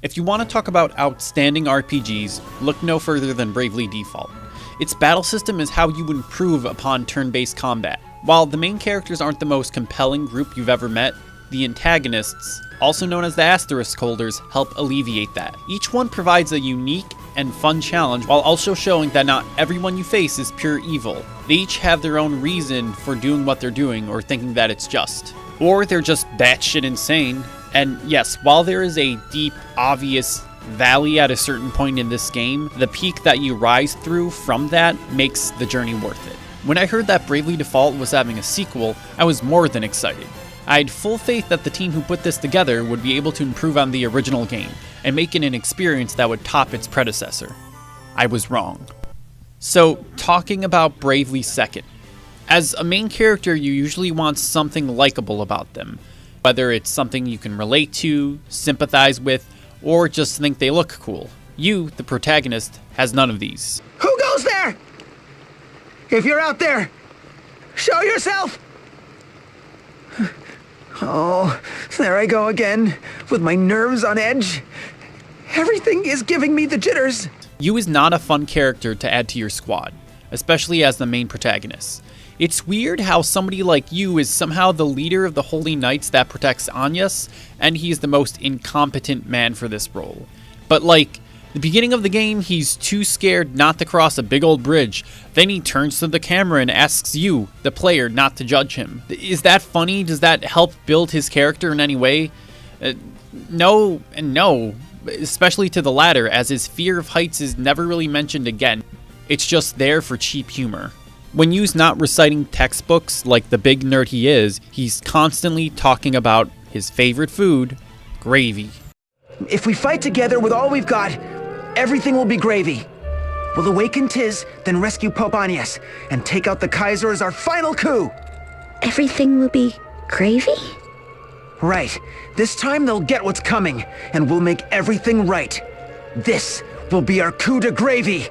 If you want to talk about outstanding RPGs, look no further than Bravely Default. Its battle system is how you improve upon turn-based combat. While the main characters aren't the most compelling group you've ever met, the antagonists, also known as the Asterisk Holders, help alleviate that. Each one provides a unique and fun challenge while also showing that not everyone you face is pure evil. They each have their own reason for doing what they're doing or thinking that it's just. Or they're just batshit insane. And yes, while there is a deep, obvious valley at a certain point in this game, the peak that you rise through from that makes the journey worth it. When I heard that Bravely Default was having a sequel, I was more than excited. I had full faith that the team who put this together would be able to improve on the original game and make it an experience that would top its predecessor. I was wrong. So, talking about Bravely Second. As a main character, you usually want something likable about them. Whether it's something you can relate to, sympathize with, or just think they look cool. You, the protagonist, has none of these. Who goes there? If you're out there, show yourself! Oh, there I go again, with my nerves on edge. Everything is giving me the jitters. You is not a fun character to add to your squad, especially as the main protagonist. It's weird how somebody like you is somehow the leader of the Holy Knights that protects Anyas, and he's the most incompetent man for this role. But like, the beginning of the game, he's too scared not to cross a big old bridge. Then he turns to the camera and asks you, the player, not to judge him. Is that funny? Does that help build his character in any way? No and no, especially to the latter, as his fear of heights is never really mentioned again. It's just there for cheap humor. When Yu's not reciting textbooks like the big nerd he is, he's constantly talking about his favorite food, gravy. If we fight together with all we've got, everything will be gravy. We'll awaken Tiz, then rescue Pope Anyas, and take out the Kaiser as our final coup. Everything will be gravy? Right. This time they'll get what's coming, and we'll make everything right. This will be our coup de gravy.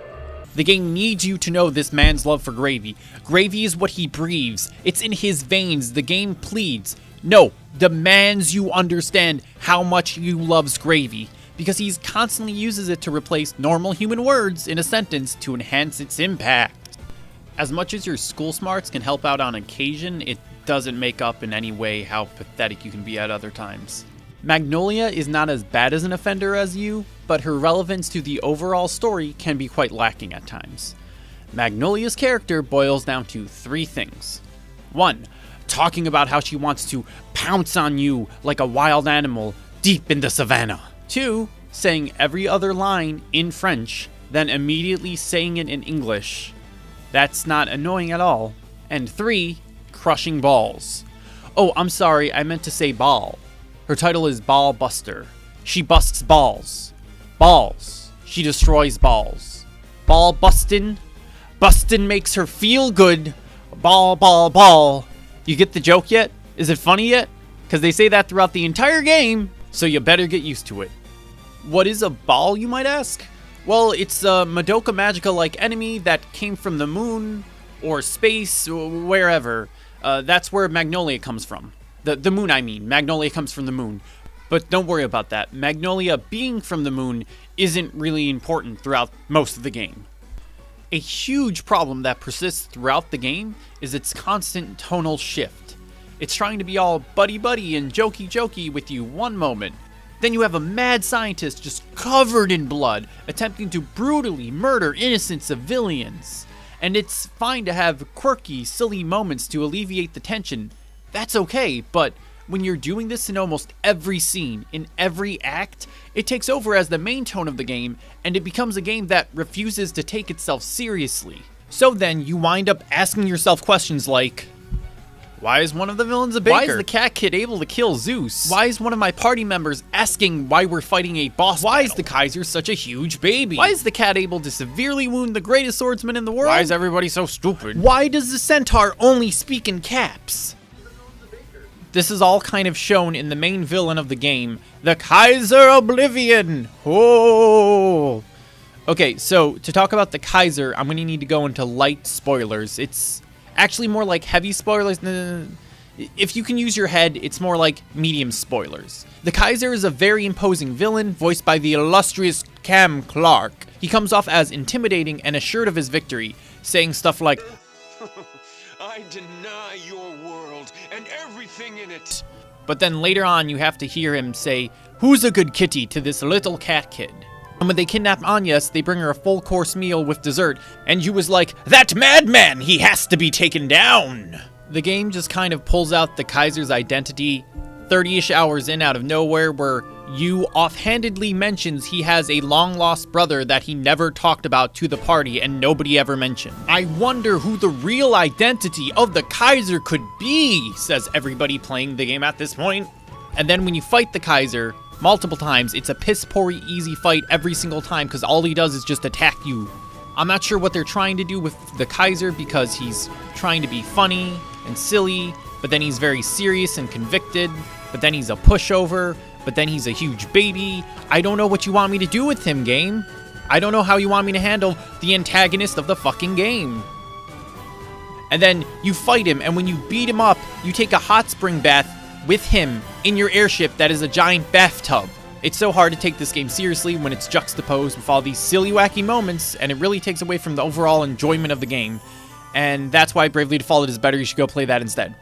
The game needs you to know this man's love for gravy. Gravy is what he breathes. It's in his veins. The game pleads, no, demands you understand how much he loves gravy, because he constantly uses it to replace normal human words in a sentence to enhance its impact. As much as your school smarts can help out on occasion, it doesn't make up in any way how pathetic you can be at other times. Magnolia is not as bad as an offender as you, but her relevance to the overall story can be quite lacking at times. Magnolia's character boils down to 3 things. 1. Talking about how she wants to pounce on you like a wild animal deep in the savannah. 2. Saying every other line in French, then immediately saying it in English. That's not annoying at all. And 3. Crushing balls. Oh, I'm sorry, I meant to say ball. Her title is Ball Buster. She busts balls. Balls. She destroys balls. Ball bustin'. Bustin' makes her feel good. Ball, ball, ball. You get the joke yet? Is it funny yet? Because they say that throughout the entire game, so you better get used to it. What is a ball, you might ask? Well, it's a Madoka Magica-like enemy that came from the moon, or space, or wherever. That's where Magnolia comes from. The moon, I mean. Magnolia comes from the moon. But don't worry about that. Magnolia being from the moon isn't really important throughout most of the game. A huge problem that persists throughout the game is its constant tonal shift. It's trying to be all buddy-buddy and jokey-jokey with you one moment. Then you have a mad scientist just covered in blood, attempting to brutally murder innocent civilians. And it's fine to have quirky, silly moments to alleviate the tension. That's okay, but when you're doing this in almost every scene, in every act, it takes over as the main tone of the game, and it becomes a game that refuses to take itself seriously. So then, you wind up asking yourself questions like, why is one of the villains a baker? Why is the cat kid able to kill Zeus? Why is one of my party members asking why we're fighting a boss battle? Why is the Kaiser such a huge baby? Why is the cat able to severely wound the greatest swordsman in the world? Why is everybody so stupid? Why does the centaur only speak in caps? This is all kind of shown in the main villain of the game, the Kaiser Oblivion. Oh! Okay, so to talk about the Kaiser, I'm going to need to go into light spoilers. It's actually more like heavy spoilers. If you can use your head, it's more like medium spoilers. The Kaiser is a very imposing villain, voiced by the illustrious Cam Clark. He comes off as intimidating and assured of his victory, saying stuff like, I deny your world and everything in it. But then later on you have to hear him say, "Who's a good kitty?" to this little cat kid. And when they kidnap Agnes, they bring her a full course meal with dessert, and you was like, "That madman, he has to be taken down!" The game just kind of pulls out the Kaiser's identity 30-ish hours in out of nowhere, where you offhandedly mentions he has a long-lost brother that he never talked about to the party and nobody ever mentioned. I wonder who the real identity of the Kaiser could be, says everybody playing the game at this point. And then when you fight the Kaiser multiple times, it's a piss-poor easy fight every single time because all he does is just attack you. I'm not sure what they're trying to do with the Kaiser because he's trying to be funny and silly, but then he's very serious and convicted, but then he's a pushover, but then he's a huge baby. I don't know what you want me to do with him, game. I don't know how you want me to handle the antagonist of the fucking game. And then you fight him, and when you beat him up, you take a hot spring bath with him in your airship that is a giant bathtub. It's so hard to take this game seriously when it's juxtaposed with all these silly, wacky moments, and it really takes away from the overall enjoyment of the game. And that's why Bravely Default is better. You should go play that instead.